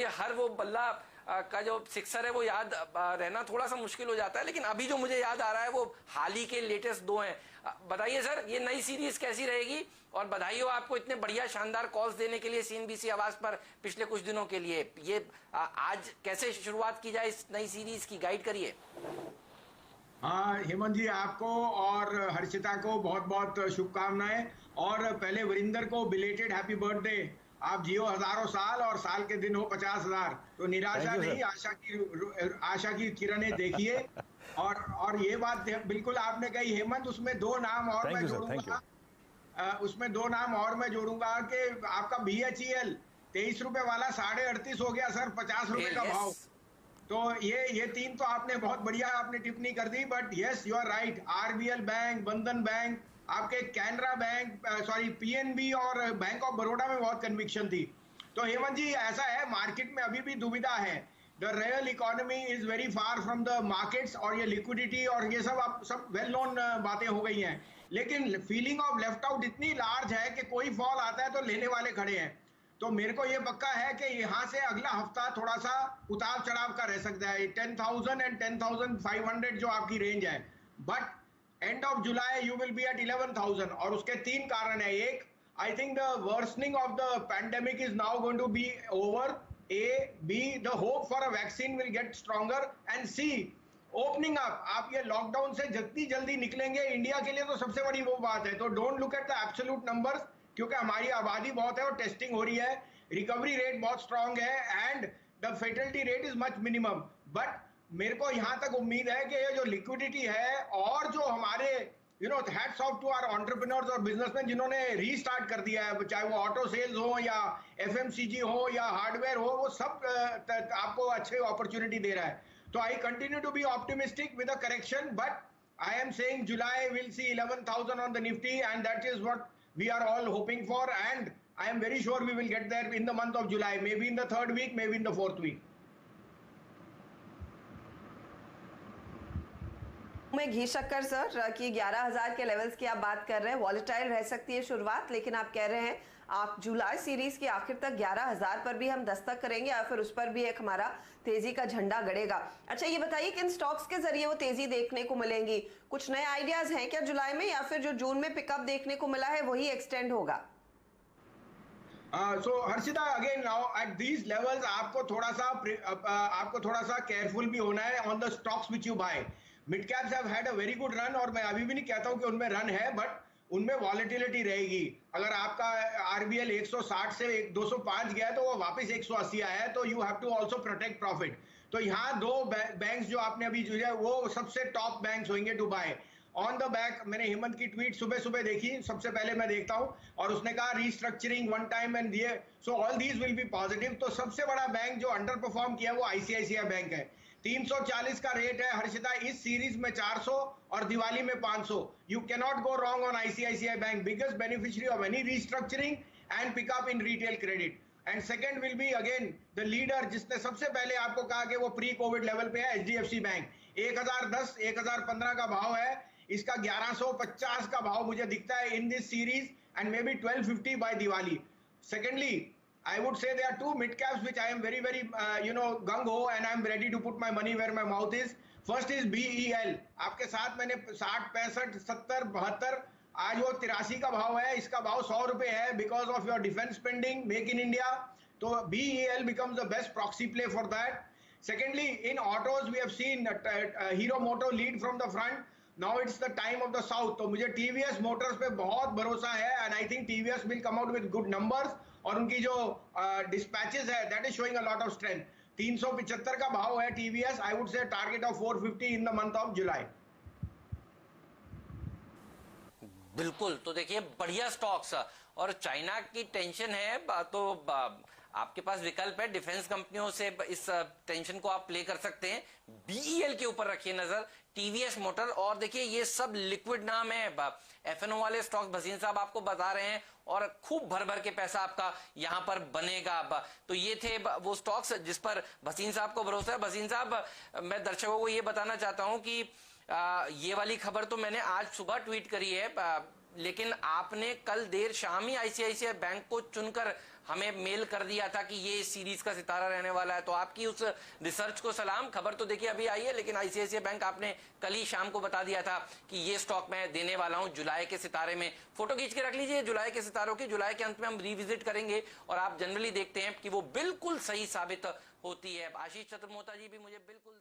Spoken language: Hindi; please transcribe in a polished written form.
मुझे हर वो बल्ला का जो सिक्सर है वो याद रहना थोड़ा सा मुश्किल हो जाता है, लेकिन अभी जो मुझे याद आ रहा है वो हाल ही के लेटेस्ट 2 हैं। बताइए सर, ये नई सीरीज कैसी रहेगी? और बधाई हो आपको इतने बढ़िया शानदार कॉल्स देने के लिए सीएनबीसी आवाज पर पिछले कुछ दिनों के लिए। ये आज कैसे शुरुआत की जाए इस नई सीरीज की, गाइड करिए। हाँ हेमंत जी, आपको और हर्षिता को बहुत बहुत शुभकामनाएं। और पहले वरिंदर को बिलेटेड हैप्पी बर्थडे। आप जियो हजारों साल और साल के दिन हो 50,000। तो निराशा नहीं, आशा की किरणें देखिए। और ये बात बिल्कुल आपने कही हेमंत, उसमें 2 नाम और मैं जोड़ूंगा। उसमें 2 नाम और मैं जोड़ूंगा कि आपका BHEL 23 रुपए वाला 38.5 हो गया सर, 50 रुपए का भाव। तो ये 3 तो आपने बहुत बढ़िया आपने टिप्पणी कर दी। But yes, you are right. RBL bank, Bandhan bank, आपके कैनरा बैंक, सॉरी PNB और बैंक ऑफ बड़ौदा में बहुत कन्विक्शन थी। तो हेमंत जी ऐसा है, मार्केट में अभी भी दुविधा है। The real economy is very far from the markets, और ये लिक्विडिटी और ये सब वेल नोन बातें हो गई हैं। लेकिन फीलिंग ऑफ लेफ्ट आउट इतनी लार्ज है कि कोई फॉल आता है तो लेने वाले खड़े हैं। तो मेरे को ये पक्का है कि यहाँ से अगला हफ्ता थोड़ा सा उतार चढ़ाव का रह सकता है। 10,000 एंड 10,500 जो आपकी रेंज है। But end of July you will be at 11,000। और उसके 3 कारण है। एक, I think the worsening of the pandemic is now going to be over. A, B, the hope for a vaccine will get stronger, and C, opening up. आप ये लॉकडाउन से जितनी जल्दी निकलेंगे इंडिया के लिए तो सबसे बड़ी वो बात है। तो don't look at the absolute numbers, क्योंकि हमारी आबादी बहुत है और टेस्टिंग हो रही है, रिकवरी रेट बहुत स्ट्रांग है and the fatality rate is much minimum. But मेरे को यहां तक उम्मीद है कि ये जो लिक्विडिटी है और जो हमारे hats off to our entrepreneurs और बिजनेसमैन जिन्होंने रीस्टार्ट कर दिया है, चाहे वो ऑटो सेल्स हो या FMCG हो या हार्डवेयर हो, वो सब आपको अच्छे अपॉर्चुनिटी दे रहा है। तो I continue to be optimistic with a correction, but I am saying July will see 11,000 on the Nifty, and that is what we are all hoping for, and I am very sure we will get there in the month of July, maybe in the 3rd week, maybe in the 4th week. में घी शक्कर सर कि 11,000 के लेवल्स की आप बात कर रहे हैं, वॉलेटाइल रह सकती है शुरुआत, लेकिन आप कह रहे हैं आप जुलाई सीरीज के आखिर तक 11,000 पर भी हम दस्तक करेंगे या फिर उस पर भी एक हमारा तेजी का झंडा गड़ेगा। अच्छा ये बताइए किन स्टॉक्स के जरिए वो तेजी देखने को मिलेंगी? कुछ नए आइडियाज हैं क्या जुलाई में, या फिर जो जून में पिकअप देखने को मिला है वही एक्सटेंड होगा? So Harshita, again now at these levels आपको थोड़ा सा केयरफुल भी होना है on the stocks which you buy. Mid caps have had a very good run, और मैं अभी भी नहीं कहता हूं कि उनमें रन है, बट उनमें वॉलेटिलिटी रहेगी। अगर आपका RBL 160 से 205 गया तो वो वापस 180 आया है, तो you have to also protect profit. तो यहाँ 2 बैंक्स जो आपने अभी जो है वो सबसे टॉप बैंक्स होंगे to buy. On the back मैंने हेमंत की ट्वीट सुबह सुबह देखी, सबसे पहले मैं देखता हूं, और उसने कहा रीस्ट्रक्चरिंग वन टाइम एंड दिए, so all these will be positive. तो सबसे बड़ा बैंक जो अंडर परफॉर्म किया वो ICICI बैंक है। 340 का रेट है हर्षिता, इस सीरीज में 400 और दिवाली में 500। You cannot go wrong on ICICI bank, biggest beneficiary of any restructuring and pickup in retail credit. And second will be again the leader, जिसने सबसे पहले आपको कहा कि वो प्री कोविड लेवल पे है, HDFC बैंक। 1010 1015 का भाव है, इसका 1150 का भाव मुझे दिखता है in this series, and may be 1250 by Diwali. Secondly I would say there are 2 mid caps which I am very gung ho, and I am ready to put my money where my mouth is. First is BEL। आपके साथ मैंने 60, 65, 70, 72, आज वो 83 का भाव है, इसका भाव 100 रुपए है because of your defence spending, make in India. तो BEL becomes the best proxy play for that. Secondly, in autos we have seen Hero Moto lead from the front. Now it's the time of the south. तो मुझे TVS मोटर्स पे बहुत भरोसा है, and I think TVS will come out with good numbers, और उनकी जो dispatches है that is showing a lot of strength. 375 का भाव है TVS, I would say target of 450 in the month of July. बिल्कुल, तो देखिए बढ़िया स्टॉक्स, और चाइना की टेंशन है तो आपके पास विकल्प है, डिफेंस कंपनियों से इस टेंशन को आप प्ले कर सकते हैं। BEL के ऊपर रखिए नजर, TVS मोटर, और देखिए ये सब लिक्विड नाम है। FNO वाले स्टॉक्स भसीन साहब आपको बता रहे हैं, और खूब भर भर के पैसा आपका यहां पर बनेगा। तो ये थे वो स्टॉक्स जिस पर भसीन साहब को भरोसा है। भसीन साहब, मैं दर्शकों को ये बताना चाहता हूं कि ये वाली खबर तो मैंने आज सुबह ट्वीट करी है, लेकिन आपने कल देर शाम ही ICICI बैंक को चुनकर हमें मेल कर दिया था कि ये इस सीरीज का सितारा रहने वाला है। तो आपकी उस रिसर्च को सलाम। खबर तो देखिए अभी आई है, लेकिन आईसीआईसीआई बैंक आपने कल ही शाम को बता दिया था कि ये स्टॉक मैं देने वाला हूं जुलाई के सितारे में। फोटो खींच के रख लीजिए जुलाई के सितारों की। जुलाई के अंत में हम रिविजिट करेंगे और आप जनरली देखते हैं कि वो बिल्कुल सही साबित होती है। आशीष चतुर्मोता जी भी मुझे बिल्कुल